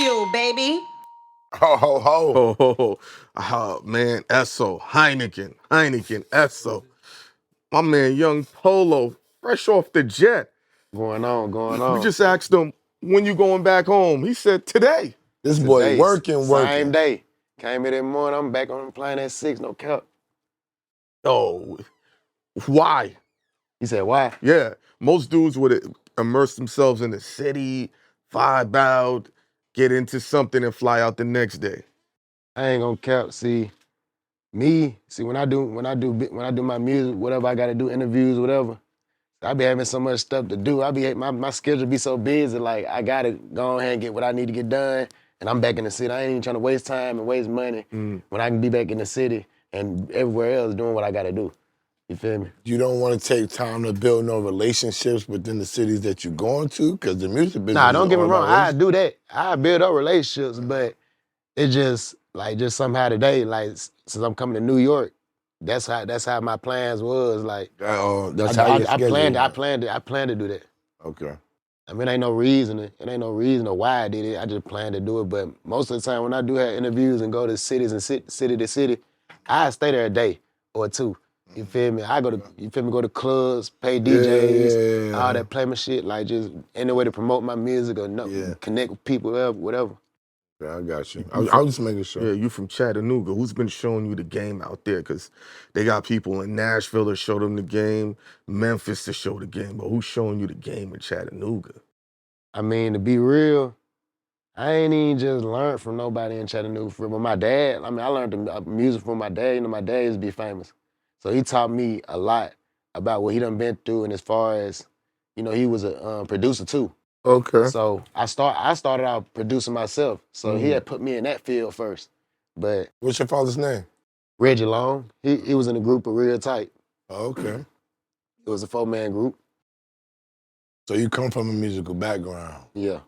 BagFuel, baby. Ho, ho, ho. Oh, ho, ho. Oh, man, Esso, Heineken, Esso. My man, young Polo, fresh off the jet. Going We on. just asked him, when you going back home? He said, today. This boy Today, working. Same day. Came in that morning, I'm back on the plane at 6, no cap. Oh, why? He said, why? Yeah, most dudes would immerse themselves in the city, vibe out, get into something and fly out the next day. I ain't gonna cap. See, when I do my music, whatever I gotta do, interviews, whatever, I be having so much stuff to do. My schedule be so busy, like I gotta go ahead and get what I need to get done, and I'm back in the city. I ain't even trying to waste time and waste money when I can be back in the city and everywhere else doing what I gotta do. You feel me? You don't want to take time to build no relationships within the cities that you're going to, because the music business. Nah, don't get me all wrong. about I do that. I build up relationships, but it just somehow today, like since I'm coming to New York, that's how my plans was. Like that's how you schedule. I planned to do that. Okay. I mean, ain't no reason. It ain't no reason or why I did it. I just planned to do it. But most of the time, when I do have interviews and go to cities and city to city, I stay there a day or two. You feel me? Go to clubs, pay DJs, all that play my shit, like just any way to promote my music or connect with people, whatever. Yeah, I got you. I was just making sure. Yeah, you from Chattanooga. Who's been showing you the game out there? Because they got people in Nashville to show them the game, Memphis to show the game. But who's showing you the game in Chattanooga? I mean, to be real, I ain't even just learned from nobody in Chattanooga. But my dad, I learned the music from my dad. You know, my dad used to be famous. So he taught me a lot about what he done been through, and as far as, you know, he was a producer too. Okay. So I started out producing myself. So he had put me in that field first. But What's your father's name? Reggie Long, he was in a group of Real Tight. Oh, okay. It was a 4-man group. So you come from a musical background. Yeah.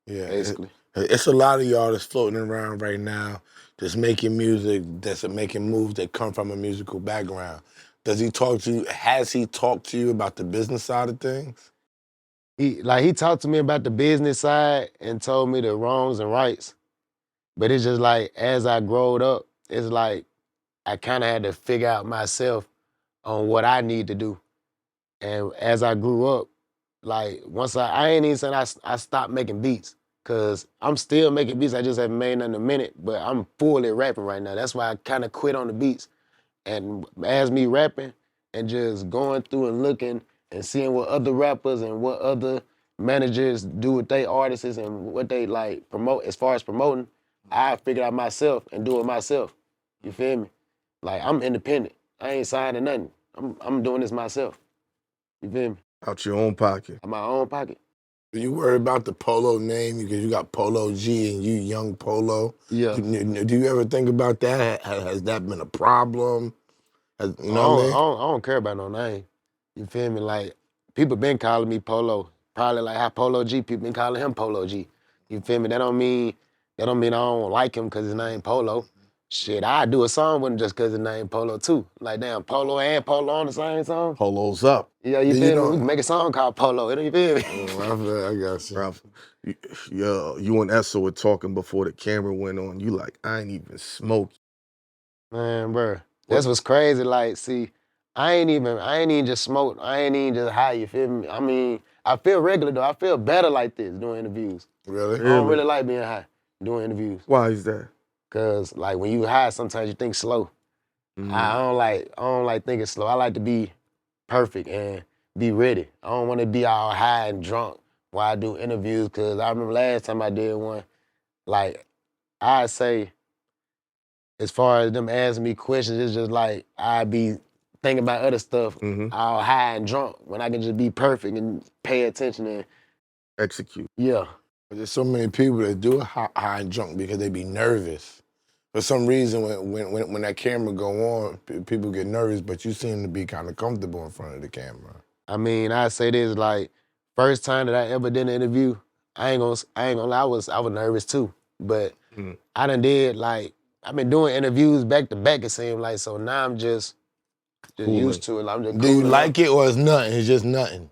Yeah. Basically. It's a lot of y'all that's floating around right now that's making music, that's making moves that come from a musical background. Does he talk to you? Has he talked to you about the business side of things? He talked to me about the business side and told me the wrongs and rights. But it's just like, as I growed up, it's like I kind of had to figure out myself on what I need to do. And as I grew up, like once I ain't even saying I stopped making beats, cause I'm still making beats. I just haven't made none in a minute, but I'm fully rapping right now. That's why I kind of quit on the beats. And as me rapping and just going through and looking and seeing what other rappers and what other managers do with their artists and what they like promote as far as promoting, I figured out myself and do it myself. You feel me? Like I'm independent. I ain't signed to nothing. I'm doing this myself. You feel me? Out your own pocket. Out my own pocket. Do you worry about the Polo name because you got Polo G and you Young Polo? Yeah. Do you ever think about that? Has that been a problem? You know what I mean? I don't care about no name. You feel me? Like, people been calling me Polo. Probably like how Polo G, people been calling him Polo G. You feel me? That don't mean I don't like him because his name Polo. Shit, I do a song with him just because his name Polo too. Like, damn, Polo and Polo on the same song? Polo's up. Yeah, you feel me? We can make a song called Polo. You feel me? I got you. Ralph, you and Esso were talking before the camera went on. You like, I ain't even smoke. Man, bro, that's what's crazy. Like, see, I ain't even just smoke. I ain't even just high, you feel me? I mean, I feel regular though. I feel better like this doing interviews. Really? I don't really like being high doing interviews. Why is that? Cause like when you high, sometimes you think slow. I don't like thinking slow. I like to be perfect and be ready. I don't want to be all high and drunk while I do interviews. Cause I remember last time I did one, like I say, as far as them asking me questions, it's just like I be thinking about other stuff, all high and drunk, when I can just be perfect and pay attention and execute. Yeah. There's so many people that do it high and drunk because they be nervous. For some reason, when that camera go on, people get nervous, but you seem to be kind of comfortable in front of the camera. I mean, I say this, like, first time that I ever did an interview, I ain't gonna lie, I was nervous too. But I done did, like, I've been doing interviews back to back, it seemed like, so now I'm just used to it. I'm just Do you like it or it's nothing? It's just nothing?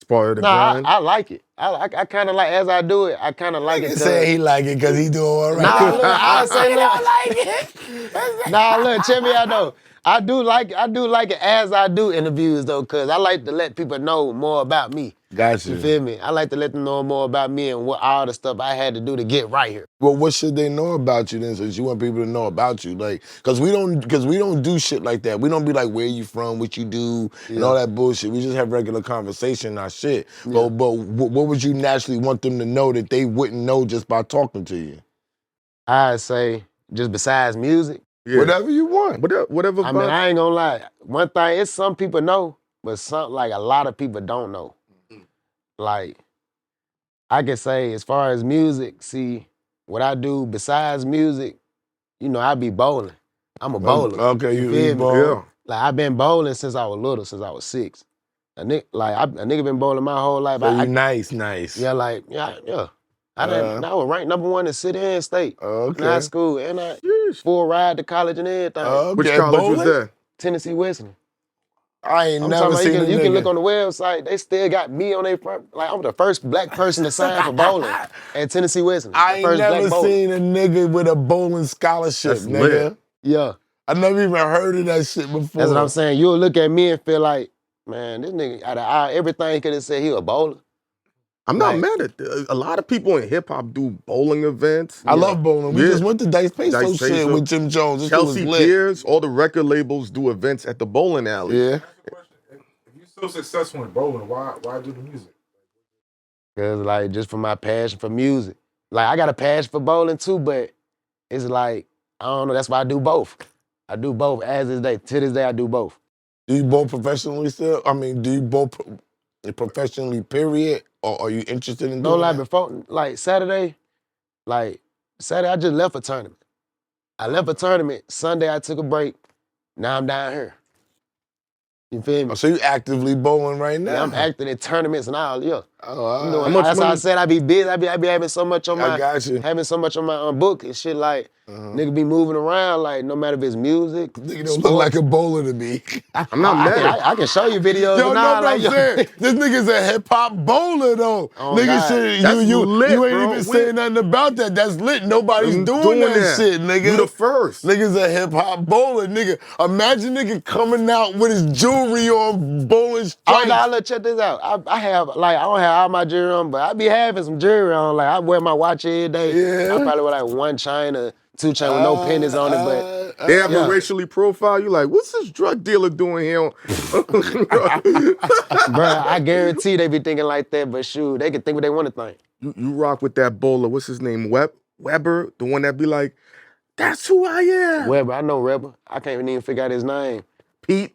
part of the Nah, grind. I like it. I kind of like, as I do it, I kind of like Nigga it. say he like it because he doing all right. Nah, look, I say, He look. don't like it. Nah, look, check me out though. I do like it as I do interviews though, cause I like to let people know more about me. Gotcha. You feel me? I like to let them know more about me and what all the stuff I had to do to get right here. Well, what should they know about you then, since you want people to know about you? Like, cause we don't do shit like that. We don't be like, where you from, what you do, and all that bullshit. We just have regular conversation, not shit. Yeah. But what would you naturally want them to know that they wouldn't know just by talking to you? I'd say, just besides music, Yeah. Whatever you want. Whatever I mean, vibe. I ain't gonna lie. One thing, it's some people know, but like a lot of people don't know. Like, I can say, as far as music, see, what I do besides music, you know, I be bowling. I'm a bowler. Okay, you you feel me? ball. Yeah. Like, I've been bowling since I was little, since I was 6. A nigga been bowling my whole life. So you nice. Yeah, like, yeah. I was ranked #1 in city and state in high Okay. school, and I Sheesh. full ride to college and everything. Okay. Which college was Bowling? that? Tennessee Western. I ain't I'm never talking seen about a you can look nigga. on the website, they still got me on their front. Like, I'm the first black person to sign for bowling at Tennessee Western. I The ain't first black never bowler. seen a nigga with a bowling scholarship, That's nigga. lit. Yeah. I never even heard of that shit before. That's what I'm saying. You'll look at me and feel like, man, this nigga, out of everything he could have said, he a bowler. I'm not Like- mad at that. A lot of people in hip hop do bowling events. I love bowling. We Yeah. just went to Dice Peso Dice shit Peso. with Jim Jones. This shit was Chelsea lit. Piers, all the record labels do events at the bowling alley. Yeah. Ask you a question. If you're so successful in bowling, why do the music? Cause like, just for my passion for music. Like, I got a passion for bowling too, but it's like, I don't know, that's why I do both. I do both as this day. To this day, I do both. Do you bowl professionally still? I mean, do you bowl professionally, period? Or are you interested in No doing lie, that? before, Saturday, I just left a tournament. I left a tournament. Sunday, I took a break. Now I'm down here. You feel me? Oh, so you actively bowling right now? Yeah, I'm acting in tournaments and all, yeah. Oh, all You know, right. much that's why I money- said I be busy. I be having so much on I got you. having so much on my book and shit. Like, nigga be moving around. Like, no matter if it's music, Nigga don't look like a bowler to me. I'm not mad at I can show you videos. Yo, and no, all, but I'm saying, this nigga's a hip hop bowler though. Oh, Nigga God. shit, That's you lit, ain't bro. even saying nothing about that. That's lit. Nobody's I'm doing that shit, nigga. You the first. Nigga's a hip hop bowler, nigga. Imagine nigga coming out with his jewelry on bowling Oh, stripes. no, look, check this out. I don't have all my jewelry on, but I be having some jewelry on. Like, I wear my watch every day. Yeah. I probably wear like 1 chain or 2 chain with no pennies on it, but They have Yeah. a racially profile. You like, what's this drug dealer doing here? bruh, I guarantee they be thinking like that, but shoot, they can think what they want to think. you rock with that bowler. What's his name? Weber, the one that be like, that's who I am. Weber, I know Rebel. I can't even figure out his name. Pete.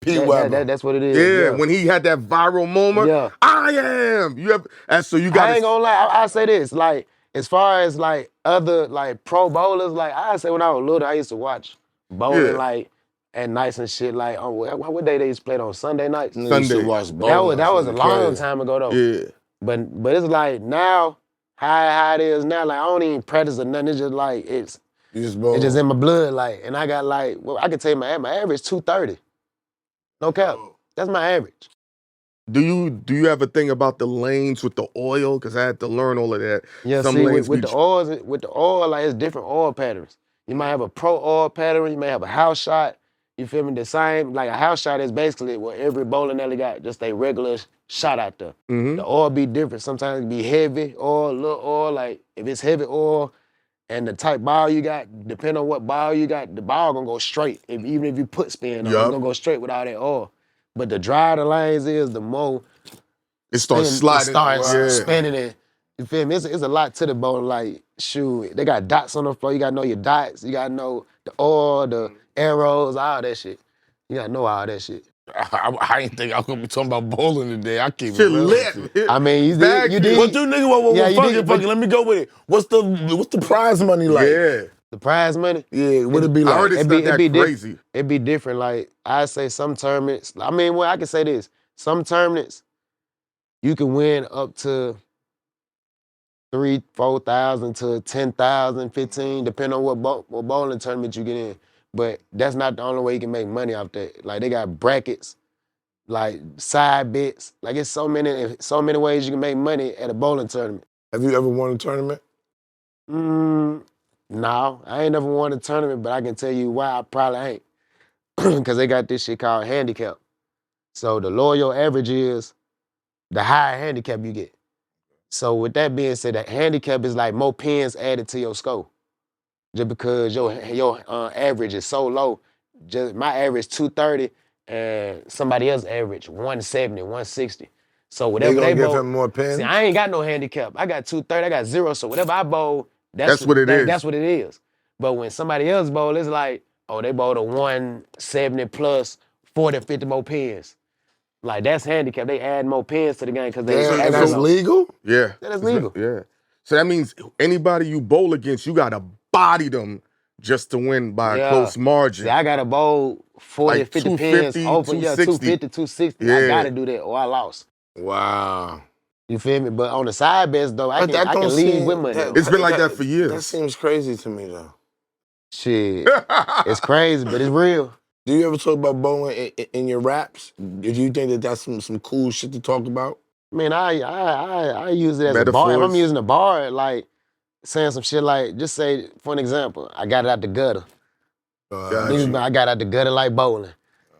Pete Weber. That's what it is. Yeah, when he had that viral moment. Yeah. I am. You have, and so you got. I ain't gonna lie, I say this, like, as far as like other like pro bowlers, like I say when I was little, I used to watch bowling Yeah. like at nights and shit. Like on what day they used to play it on Sunday nights? Nigga Sunday. should watch bowling. That was a long Crazy. time ago though. Yeah. But it's like now, how it is now, like I don't even practice or nothing. It's just like it's You just bowl. just in my blood, like, and I got like, well, I can tell you my average 230. No cap. That's my average. Do you have a thing about the lanes with the oil? Because I had to learn all of that. Yeah, Some see, lanes with be- the oil, like it's different oil patterns. You might have a pro oil pattern, you may have a house shot. You feel me? The same, like a house shot is basically what every bowling alley got, just a regular shot out there. Mhm. The oil be different. Sometimes it be heavy oil, little oil. Like if it's heavy oil and the type ball you got, depending on what ball you got, the ball gonna go straight. Even if you put spin on it, it's Yup. gonna go straight with all that oil. But the drier the lanes is, the more It starts spin- sliding. It starts Yeah. spinning it. You feel me? It's a lot to the bowling. Like, shoot, they got dots on the floor. You gotta know your dots. You gotta know the oil, the arrows, all that shit. You gotta know all that shit. I ain't think I was gonna be talking about bowling today. I keep it Shit real. lit. I mean, you Bag did. fuel. What you nigga? What, Yeah, you fuck did, it, fuck but- it. Let me go with it. What's the prize money like? Yeah. The prize money, Yeah, what it be like? I heard it's not that crazy. It be different. Like, I say some tournaments, I mean, well, I can say this. Some tournaments, you can win up to 3,000, 4,000 to 10,000, 15, depending on what bowling tournament you get in. But that's not the only way you can make money off that. Like, they got brackets. like side bets. Like it's so many ways you can make money at a bowling tournament. Have you ever won a tournament? No, I ain't never won a tournament, but I can tell you why I probably ain't. Because they got this shit called handicap. So the lower your average is, the higher handicap you get. So with that being said, that handicap is like more pins added to your score. Just because your average is so low. Just my average 230 and somebody else average 170, 160. So They whatever gonna they give bowl, him more pins? see, I ain't got no handicap. I got 230, I got 0. So whatever I bowl, That's what it is. That's what it is. But when somebody else bowl, it's like, oh, they bowled a 170 plus 40, 50 more pins. Like that's handicap. They add more pins to the game because they Damn, and average that's low. legal? Yeah. That is legal. Yeah. So that means anybody you bowl against, you gotta body them just to win by a close margin. See, I got to bowl 40, Like 50 pins 250, open. Yeah, 250, 260. Yeah. I got to do that or I lost. Wow. You feel me? But on the side bets, though, I But that can don't lead seem- with money. that- It's been like that for years. That seems crazy to me, though. Shit. It's crazy, but it's real. Do you ever talk about bowling in your raps? Do you think that that's some cool shit to talk about? I mean, I use it as a bar. If I'm Metaphors. using a bar, like saying some shit like, just say, for an example, I got it out the gutter. Got Niggas, you. I got out the gutter like bowling.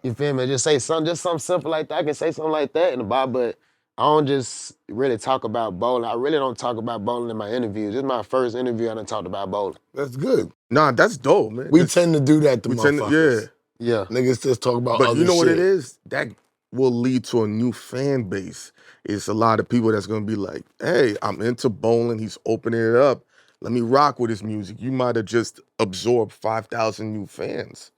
You feel me? Just say something simple like that. I can say something like that in the bar, but I don't just really talk about bowling. I really don't talk about bowling in my interviews. This is my first interview I done talked about bowling. That's good. Nah, that's dope, man. We tend to do that to we tend to, motherfuckers. Yeah. Niggas just talk about But other you know what shit. it is? That will lead to a new fan base. It's a lot of people that's gonna be like, hey, I'm into bowling. He's opening it up. Let me rock with his music. You might have just absorbed 5,000 new fans.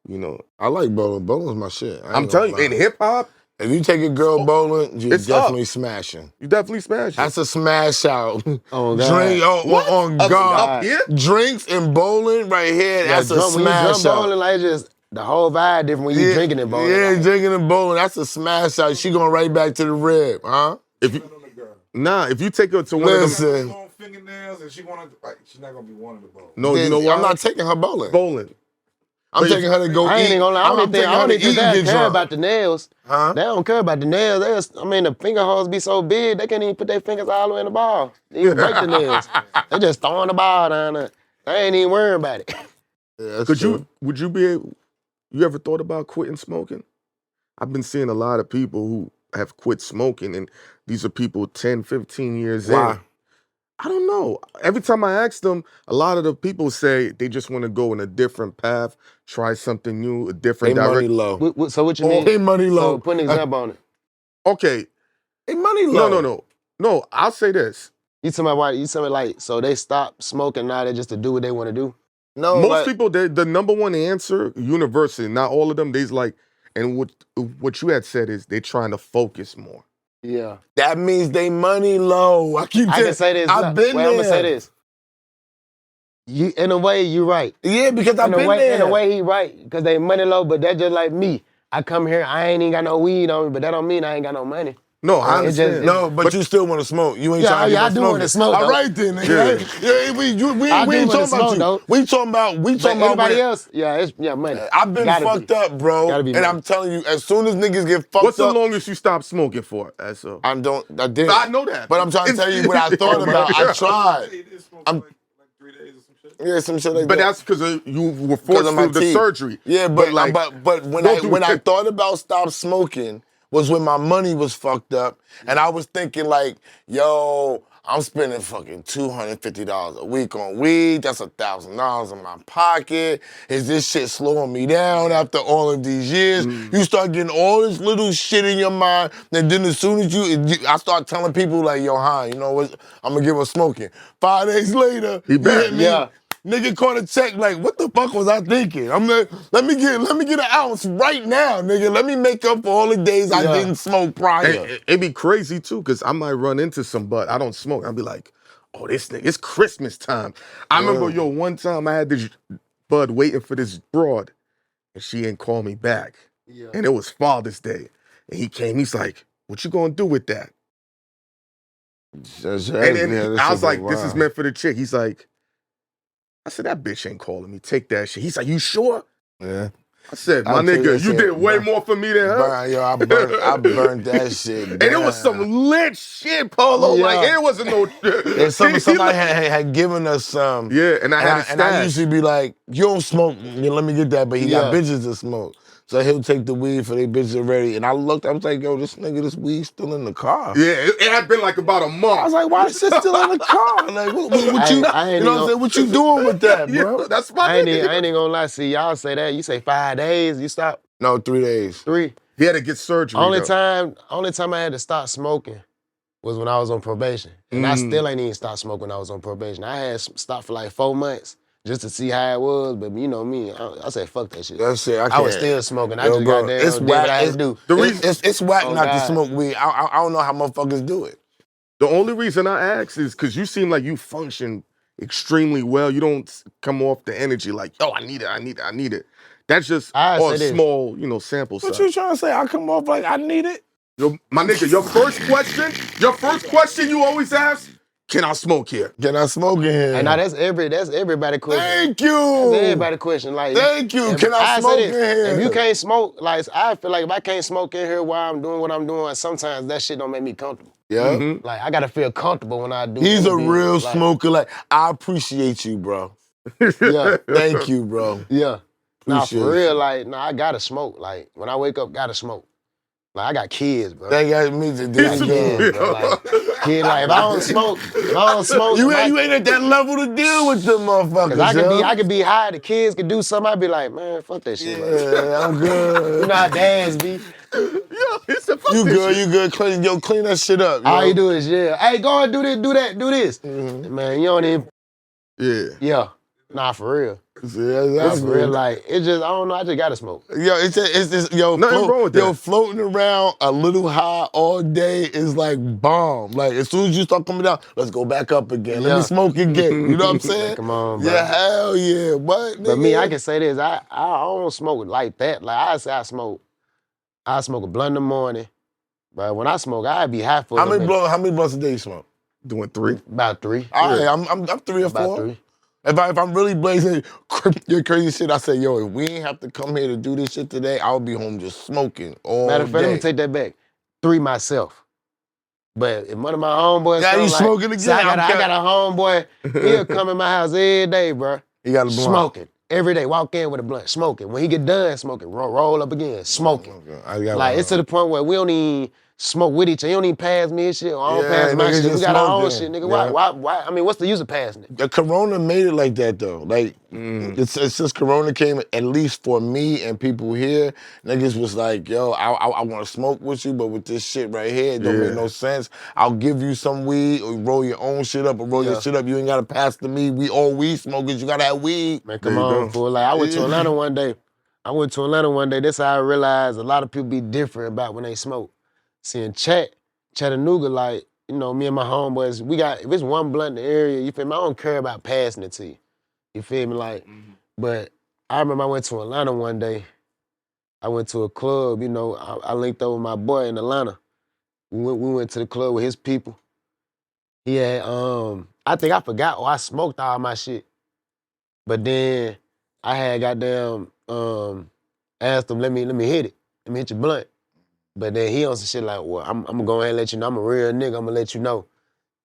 You know, I like bowling. Bowling's my shit. I ain't I'm telling you, gonna in lie. hip hop, If you take a girl bowling, you're it's definitely smashing. you definitely smash it. That's a smash out. Oh, God. Drink on Up- God. Up here? Drinks and bowling right here, that's a when you smash drum out. bowling, like just the whole vibe different when you drinking and bowling. Yeah, like, drinking and bowling, that's a smash out. She going right back to the rib, huh? If you, if you take her to one of them, Listen. Long fingernails, and she wanna like. She's not gonna be wanting to bowl. no, you know what? I'm not taking her bowling. bowling. I'm But taking her to go I ain't eat. even gonna lie. I I'm don't taking her to think eat and they get care drunk. about the nails. Huh? They don't care about the nails. I mean, the finger holes be so big, they can't even put their fingers all the way in the ball. They even break the nails. They just throwing the ball down there. They ain't even worrying about it. Yeah, that's true. Would you be able, you ever thought about quitting smoking? I've been seeing a lot of people who have quit smoking, and these are people 10, 15 years Why? in. I don't know. Every time I ask them, a lot of the people say they just want to go in a different path, try something new, a They different money direction. low. So what you mean? They money low. So put an example on it. Okay, They money low. no. I'll say this. You tell me why? You tell me like, so they stop smoking now, they just to do what they want to do. No, Most like, people, the number one answer, universally, not all of them, they's like, and what you had said is they're trying to focus more. Yeah. that means they money low. I keep I telling can say this. I've been there. I'm gonna say this. You, in a way, you're right. Yeah, because I've been there. In a way, he right. Because they money low, but that's just like me. I come here, I ain't even got no weed on me, but that don't mean I ain't got no money. No, I It's understand. just- No, but you still want to smoke. You ain't Yeah, trying to yeah, I get do no wanna smoking. smoke, All though. right then. Yeah. Yeah, we I ain't do talking wanna about smoke, you. though. We talking about But anybody else, it's money. I've been Gotta fucked be. up, bro. Gotta be And money. I'm telling you, as soon as niggas get fucked What's the up, longest you stopped smoking for? I did. I know that. But I'm trying to tell you what I thought about. I tried. He did smoke I'm- for like 3 days or some shit. Yeah, some shit like But that. that's because you were 'Cause forced of my through the teeth. surgery. Yeah, but when don't do I it. thought about stop smoking was when my money was fucked up, and I was thinking like, yo, I'm spending fucking $250 a week on weed. That's $1,000 in my pocket. Is this shit slowing me down after all of these years? You start getting all this little shit in your mind, and then as soon as I start telling people like, yo, you know what? I'm gonna give her smoking. 5 days later, He you back. hit me. Yeah. Nigga caught a check like, what the fuck was I thinking? I'm like, let me get an ounce right now, nigga. Let me make up for all the days I Yeah. didn't smoke prior. And it'd be crazy too, because I might run into some, but I don't smoke. I'll be like, oh, this nigga, it's Christmas time. I remember, one time I had this bud waiting for this broad, and she ain't call me back. Yeah. And it was Father's Day. And he came, he's like, what you gonna do with that? And then I was like, this is meant for the chick. He's like, I said, that bitch ain't calling me. Take that shit. He's like, you sure? Yeah. I said, my I'll tell nigga, I you said, did way more for me than her. Yo, I burnt that shit And down. it was some lit shit, Polo. Like, Yeah. it wasn't no And somebody had given us some. Yeah, and I had it and I stashed. usually be like, you don't smoke, let me get that, but he got Yeah. bitches to smoke. So he'll take the weed for they bitches already. And I looked, I was like, yo, this weed still in the car. Yeah, it had been like about a month. I was like, why this shit still in the car? Like, what you, I ain't you know what I'm saying? What you doing with that, bro? Yeah, that's my I ain't nigga. even gonna lie. See, y'all say that. You say 5 days, you stop No, 3 days. 3. He had to get surgery. Only though. time I had to stop smoking was when I was on probation. And I still ain't even stopped smoking when I was on probation. I had stopped for like 4 months just to see how it was, but you know me, I said fuck that shit. That shit, I was can't. still smoking. I Yo, just bro, goddamn it's did what whack. I had to do. It's whack Oh, not to God. smoke weed. I don't know how motherfuckers do it. The only reason I ask is because you seem like you function extremely well. You don't come off the energy like, yo, I need it. That's just I on say a this. small, sample What size. you trying to say? I come off like I need it? Yo, my nigga, your first question you always ask, can I smoke here? Can I smoke in here? And now that's everybody question. Thank you. That's everybody question. Like, Thank you. if- Can I say smoke this, in here? If you can't smoke, like I feel like if I can't smoke in here while I'm doing what I'm doing, sometimes that shit don't make me comfortable. Yeah. Like I gotta feel comfortable when I do. He's a interviews. real Like, smoker. Like, I appreciate you, bro. Yeah, Thank you, bro. yeah. Nah, Appreciate for real, you. like, I gotta smoke. Like when I wake up, gotta smoke. Like I got kids, bro. That got me to do Got kids, bro. Like, kid, like if I don't smoke, You ain't at that level to deal with them motherfuckers. Cause I could be high, the kids could do something, I'd be like, man, fuck that shit. Like, Yeah, I'm good. you know how dads be. Yo, he said, fuck You this good? shit. You good? Clean that shit up. Yo. All you do is, hey, go and do this, do that, do this. Man, you don't even, Yeah. Nah, for real. Yeah, It's for real, like, it's just, I don't know, I just gotta smoke. Yo, it's just Nothing wrong with that. floating around a little high all day is like bomb. Like as soon as you start coming down, let's go back up again. Let me Yeah. smoke again. You know what I'm saying? Come on, bro. Yeah, hell yeah. What? But me, nigga? I can say this, I don't smoke like that. Like, I say I smoke a blunt in the morning, but when I smoke, I be high for How many blunts a day you smoke? Doing 3. About 3. All right, I'm 3 or 4. About 3. If I'm really blazing your crazy shit, I say, yo, if we ain't have to come here to do this shit today, I'll be home just smoking all Matter of fact, day. let me take that back. 3 myself. But if one of my homeboys Now come, you like, smoking again. see, I got a homeboy, he'll come in my house every day, bro. He got a blunt. Smoking. Every day, walk in with a blunt, smoking. When he get done smoking, roll up again, smoking. I got Like, one. it's to the point where we don't even smoke with each other. You don't even pass me his shit, or I don't Yeah, pass my niggas shit. We just got our own smoking. shit, nigga. Yeah. Why? I mean, what's the use of passing it? The Corona made it like that though. Like it's since Corona came, at least for me and people here, niggas was like, yo, I want to smoke with you, but with this shit right here, it don't make no sense. I'll give you some weed, or roll your own shit up, or roll your shit up. You ain't gotta pass to me. We all weed smokers. You gotta have weed. Man, come on, fool. Like, I went to Atlanta one day. That's how I realized a lot of people be different about when they smoke. Seeing Chattanooga, like, you know, me and my homeboys, if it's one blunt in the area, you feel me? I don't care about passing it to you. You feel me? Like, but I remember I went to Atlanta one day. I went to a club, you know, I linked up with my boy in Atlanta. We went to the club with his people. He had, I think I forgot, I smoked all my shit. But then I had goddamn asked him, let me hit it. Let me hit your blunt. But then he on some shit like, well, I'm gonna go ahead and let you know. I'm a real nigga. I'm gonna let you know.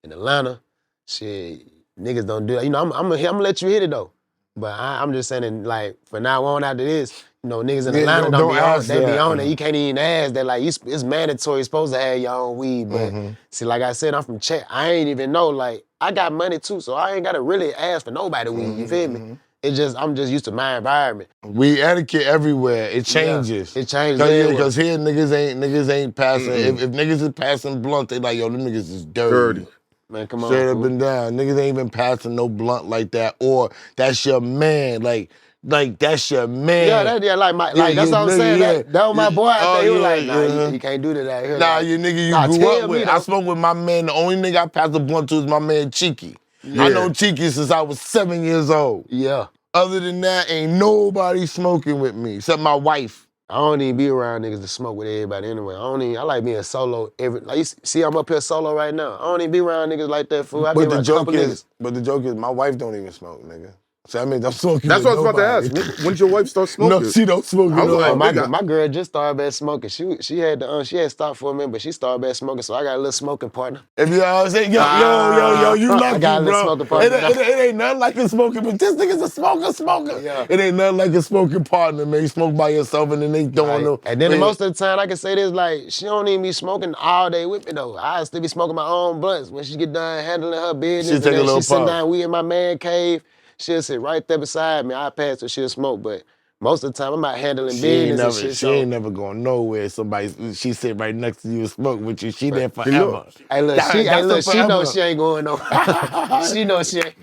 In Atlanta, shit, niggas don't do that. You know, I'm gonna let you hit it though. But I'm just saying, like, for now on after this, you know, niggas in Atlanta don't be on. They be on it. You can't even ask that. Like, it's mandatory. You're supposed to have your own weed. But see, like I said, I'm from Chat. I ain't even know. Like, I got money too, so I ain't gotta really ask for nobody weed. You feel me? I'm just used to my environment. We etiquette everywhere. It changes. It changes. Because here niggas ain't passing. If niggas is passing blunt, they like, yo, them niggas is dirty. Man, come on. Straight up fool. and down. Niggas ain't even passing no blunt like that. Or that's your man. Like that's your man. Like that's what I'm saying. That was my boy out there. He was like, nah, you can't do that out here. Nah, like, you nigga you grew up with. Me, I spoke with my man. The only nigga I passed a blunt to is my man Cheeky. I know Cheeky since I was 7 years old. Yeah. Other than that, ain't nobody smoking with me except my wife. I don't even be around niggas to smoke with everybody anyway. I like being solo. Like you see, I'm up here solo right now. I don't even be around niggas like that, fool. I be around a couple niggas. But the joke is, my wife don't even smoke, nigga. So that means I'm smoking That's with what I was about to nobody. ask. When's your wife start smoking? No, she don't smoke I at was like, all. Oh, my nigga, my girl just started back smoking. She had stopped for a minute, but she started back smoking. So I got a little smoking partner. If you know what I'm saying, yo, you I lucky, got a little bro. smoking It, partner. it ain't nothing like a smoking, but this nigga's a smoker. Yeah. It ain't nothing like a smoking partner, man. You smoke by yourself and then they don't know. And then man, most of the time, I can say this, like, she don't even be smoking all day with me, though. I still be smoking my own blunts. When she get done handling her business, She and take a then little she sit puff. down, we in my man cave, she'll sit right there beside me. I pass her, she'll smoke, but most of the time, I'm out handling business and shit, She so. ain't never going nowhere. She sit right next to you and smoke with you. She there you know, forever. Hey, look, she knows she ain't going nowhere. She knows she ain't.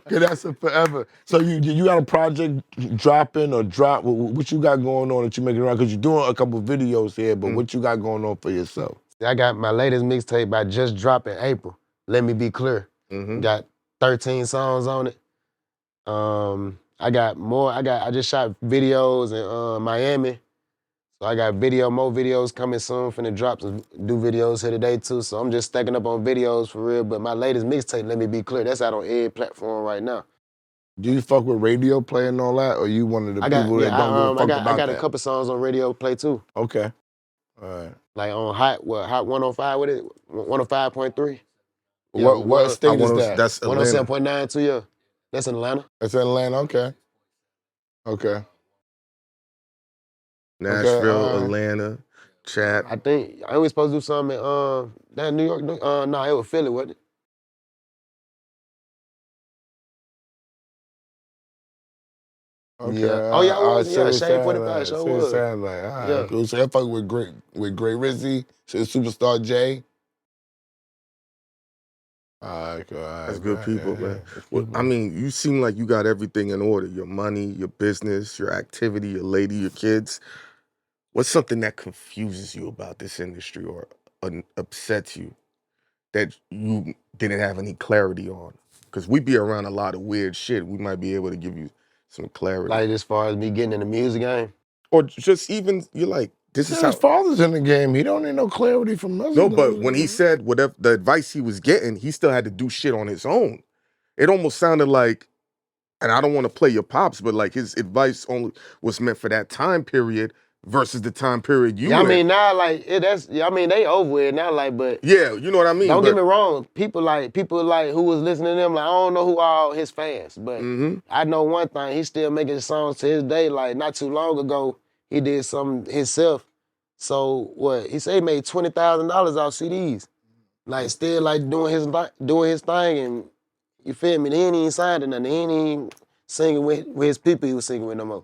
Okay, that's a forever. So you got a project dropping or drop? What you got going on that you making around? Because you're doing a couple videos here, but what you got going on for yourself? I got my latest mixtape I just dropped in April. Let me be clear. Got 13 songs on it. I got more. I just shot videos in Miami. So I got more videos coming soon. Finna drop some do videos here today too. So I'm just stacking up on videos for real. But my latest mixtape, let me be clear, that's out on every platform right now. Do you fuck with radio play and all that, or you one of the people that don't give a fuck about I got that? a couple songs on radio play too. Okay. All right. Like on Hot 105 with it? 105.3. Yeah, What state is that? that's Atlanta. 107.9 too, yeah. That's in Atlanta. It's in Atlanta. Okay. Okay. Nashville, all right. Atlanta, chat. I think I was supposed to do something in that New York. No, it was Philly, wasn't it? Okay. Yeah. Oh yeah, I was. see Yeah, what it Shade sound 45 like. sure See what it was. sound like. All right, Yeah. cool. So I fuck with Great Rizzy, so Superstar J. All right, cool. All right, That's good people, yeah, man. that's Well, good, I mean, you seem like you got everything in order. Your money, your business, your activity, your lady, your kids. What's something that confuses you about this industry or upsets you that you didn't have any clarity on? Because we be around a lot of weird shit. We might be able to give you some clarity. Like as far as me getting in the music game. Or just even, you're like, this is His how... father's in the game. He don't need no clarity from us. No, but when he said whatever the advice he was getting, he still had to do shit on his own. It almost sounded like, and I don't want to play your pops, but like his advice only was meant for that time period versus the time period you Yeah, I in. mean now like they over it now, like, but Yeah, you know what I mean? don't get me wrong. People like who was listening to them, like I don't know who all his fans, but I know one thing, he's still making songs to his day. Like not too long ago, he did something himself. So what? He said he made $20,000 off CDs. Like still like doing his thing, and you feel me? He ain't even signed to nothing. He ain't even singing with his people he was singing with no more.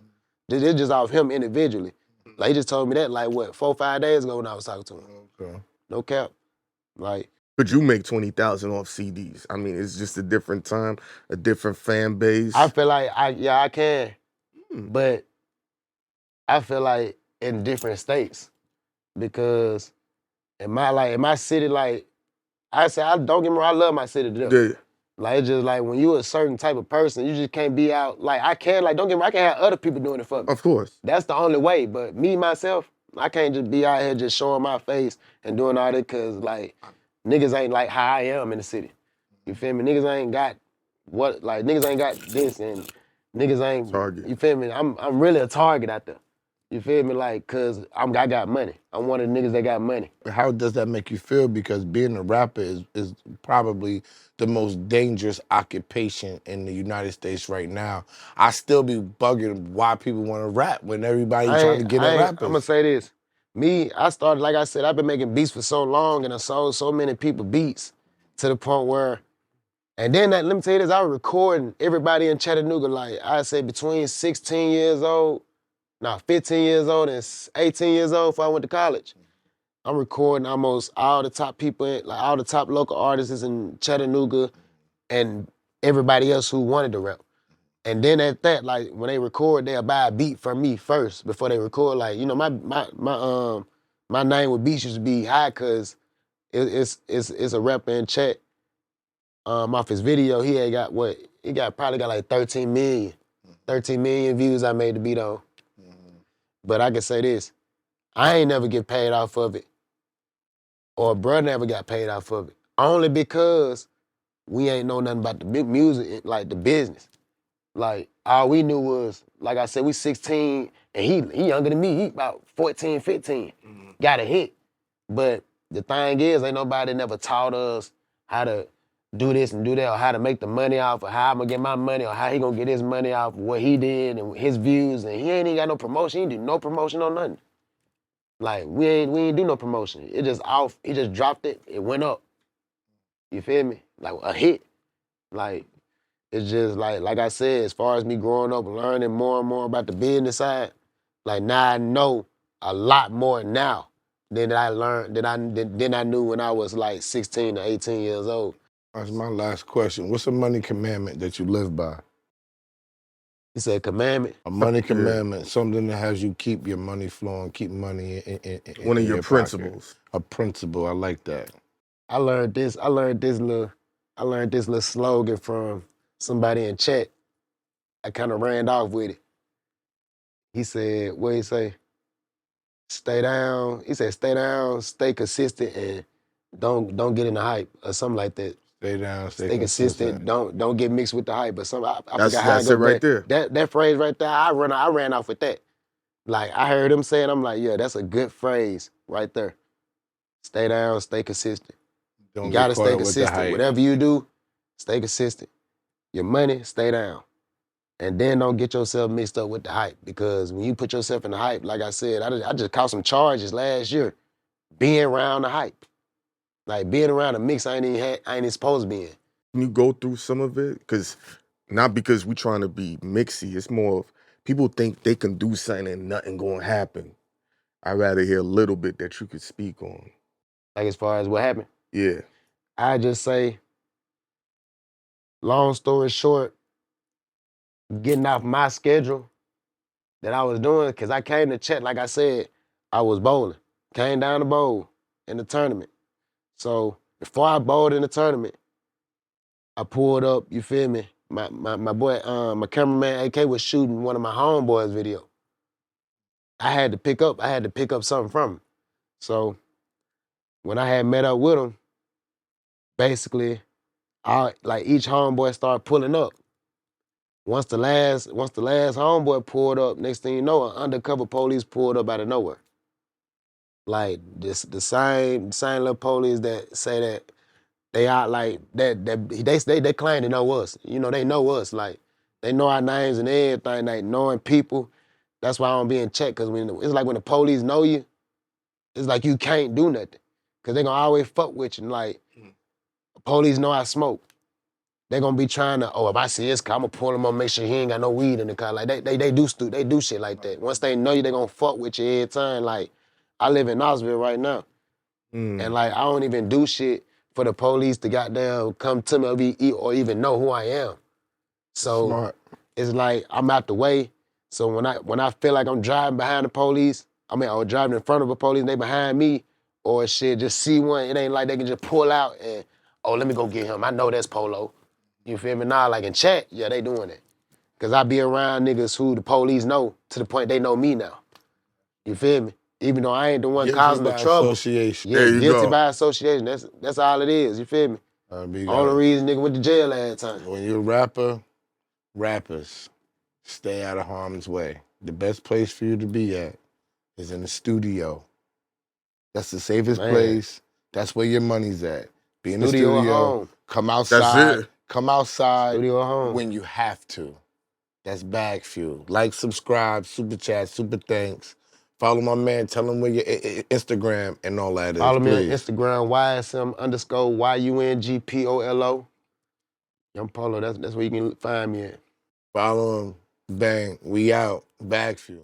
It's just off him individually. Like he just told me that like what 4 or 5 days ago when I was talking to him. Okay. No cap. Like Could you make 20,000 off CDs? I mean, it's just a different time, a different fan base. I feel like I can, but I feel like in different states because in my city, like I say, I don't get me wrong, I love my city to death. Yeah, Like it's just like when you a certain type of person, you just can't be out. Like I can, like don't get me wrong, I can have other people doing it for me. of course. That's the only way. But me myself, I can't just be out here just showing my face and doing all that because like niggas ain't like how I am in the city. You feel me? Niggas ain't got niggas ain't got this and niggas ain't Target. You feel me? I'm really a target out there. You feel me? Like, cause I got money. I'm one of the niggas that got money. How does that make you feel? Because being a rapper is probably the most dangerous occupation in the United States right now. I still be bugging why people want to rap when everybody trying to get at rappers. I'm gonna say this. Me, I started, like I said, I've been making beats for so long and I sold so many people beats to the point where, and then let me tell you this, I was recording everybody in Chattanooga, like I say between 15 years old and 18 years old before I went to college. I'm recording almost all the top people, like all the top local artists in Chattanooga and everybody else who wanted to rap. And then at that, like when they record, they'll buy a beat from me first before they record. Like, you know, my name with beats used to be high cause it's a rapper in Chat. Off his video, probably got like 13 million views I made the beat on. But I can say this, I ain't never get paid off of it. Or bruh never got paid off of it. Only because we ain't know nothing about the music, like the business. Like, all we knew was, like I said, we 16, and he younger than me. He about 14, 15. Got a hit. But the thing is, ain't nobody never taught us how to do this and do that, or how to make the money off, or how I'm gonna get my money, or how he gonna get his money off what he did and his views. And he ain't even got no promotion. He didn't do no promotion on nothing. Like, we ain't do no promotion. It just off, he just dropped it, it went up. You feel me? Like a hit. Like, it's just like I said, as far as me growing up and learning more and more about the business side, like now I know a lot more now than I learned, than I knew when I was like 16 to 18 years old. That's my last question. What's a money commandment that you live by? He said commandment. A money Yeah. commandment, something that has you keep your money flowing, keep money in One of in your pocket. principles. A principle, I like that. I learned this little slogan from somebody in chat. I kind of ran off with it. He said, what he say? Stay down. He said, stay down, stay consistent, and don't get in the hype or something like that. Stay down, Stay consistent. Don't get mixed with the hype. But I forgot how That's it it go. right there. That phrase right there, I ran off with that. Like I heard him saying, I'm like, yeah, that's a good phrase right there. Stay down, stay consistent. Don't You get gotta caught stay up with the consistent. hype. Whatever you do, stay consistent. Your money, stay down. And then don't get yourself mixed up with the hype, because when you put yourself in the hype, like I said, I just caught some charges last year being around the hype. Like being around a mix I ain't even supposed to be in. Can you go through some of it? Not because we trying to be mixy. It's more of people think they can do something and nothing gonna happen. I'd rather hear a little bit that you could speak on. Like as far as what happened, Yeah. I just say, long story short, getting off my schedule that I was doing, because I came to check, like I said, I was bowling. Came down to bowl in the tournament. So before I bowled in the tournament, I pulled up, you feel me? My boy, my cameraman AK was shooting one of my homeboys' video. I had to pick up something from him. So when I had met up with him, basically, like each homeboy started pulling up. Once the last homeboy pulled up, next thing you know, an undercover police pulled up out of nowhere. Like the same little police that say that they out like that they claim to know us. You know, they know us. Like they know our names and everything. Like knowing people. That's why I don't be in check. Cause it's like when the police know you, it's like you can't do nothing. Cause they gonna always fuck with you. And like police know I smoke. They gonna be trying to, oh, if I see his car, I'm gonna pull him up, make sure he ain't got no weed in the car. Like they do shit like that. Once they know you, they gonna fuck with you every time. Like I live in Knoxville right now. And like I don't even do shit for the police to goddamn come to me or even know who I am. So Smart. it's like I'm out the way. So when I feel like I'm driving behind the police, or driving in front of a police and they behind me, or shit, just see one, it ain't like they can just pull out and, oh, let me go get him. I know that's Polo. You feel me? Nah, like in chat, yeah, they doing it. Cause I be around niggas who the police know to the point they know me now. You feel me? Even though I ain't the one Guilty causing the by trouble. association. Yeah, There you guilty go. by association. That's all it is. You feel me? Only reason nigga went to jail last time. When you're a rapper, rappers stay out of harm's way. The best place for you to be at is in the studio. That's the safest Man. place. That's where your money's at. Be in the Studio or studio. home. Come That's outside. it. Come outside Studio or home. when you have to. That's BagFuel. Like, subscribe, super chat, super thanks. Follow my man. Tell him where your Instagram and all that is. Follow me on please. Instagram, YSM_YUNGPOLO. Young Polo, that's where you can find me at. Follow him. Bang. We out. BagFuel.